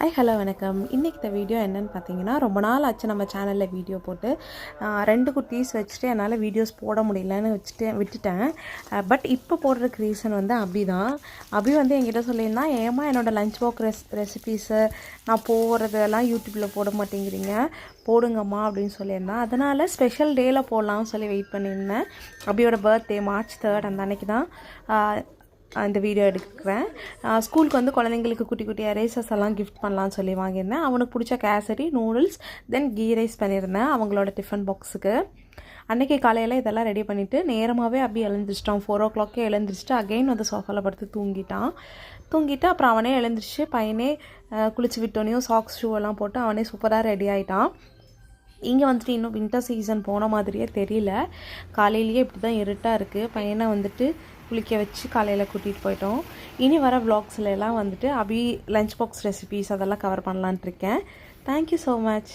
Hi hello வணக்கம். இன்றைக்கி இந்த வீடியோ என்னென்னு பார்த்தீங்கன்னா, ரொம்ப நாள் ஆச்சு நம்ம சேனலில் வீடியோ போட்டு 2 குட்டீஸ் வச்சுட்டு என்னால் வீடியோஸ் போட முடியலன்னு விட்டுட்டேன். பட் இப்போ போடுறதுக்கு ரீசன் வந்து அபி தான். அபி வந்து என்கிட்ட சொல்லியிருந்தான், ஏமா என்னோடய லஞ்ச் பாக்ஸ் ரெசிபீஸு நான் போடுறதெல்லாம் யூடியூப்பில் போட மாட்டேங்கிறீங்க, போடுங்கம்மா அப்படின்னு சொல்லியிருந்தான். அதனால் ஸ்பெஷல் டேயில் போடலாம்னு சொல்லி வெயிட் பண்ணியிருந்தேன். அபியோட பர்த்டே March 3 அந்த அன்றைக்கி தான் இந்த வீடியோ எடுக்கிறேன். ஸ்கூலுக்கு வந்து குழந்தைங்களுக்கு குட்டி குட்டி எரேசர்ஸ் எல்லாம் கிஃப்ட் பண்ணலான்னு சொல்லி வாங்கியிருந்தேன். அவனுக்கு பிடிச்ச கேசரி, நூடுல்ஸ், தென் கீ ரைஸ் பண்ணியிருந்தேன் அவங்களோட டிஃபன் பாக்ஸுக்கு. அன்றைக்கி காலையில் இதெல்லாம் ரெடி பண்ணிவிட்டு நேரமாகவே அப்படி எழுந்திரிச்சிட்டான். 4 o'clock எழுந்திரிச்சிட்டு அகெயின் வந்து சோஃபாவில் படுத்து தூங்கிட்டு அப்புறம் அவனே எழுந்திரிச்சு பையனே குளிச்சு விட்டோனையும் சாக்ஸ் ஷூ எல்லாம் போட்டு அவனே சூப்பராக ரெடி ஆகிட்டான். இங்கே வந்துட்டு இன்னும் வின்டர் சீசன் போன மாதிரியே தெரியல. காலையிலேயே இப்படி தான் இருட்டாக இருக்குது. பையனை வந்துட்டு குளிக்க வச்சு காலையில் கூட்டிகிட்டு போயிட்டோம். இனி வர விளாக்ஸ்லாம் வந்துட்டு அபி லஞ்ச் பாக்ஸ் ரெசிபீஸ் அதெல்லாம் கவர் பண்ணலான்ட்டு இருக்கேன். Thank you so much.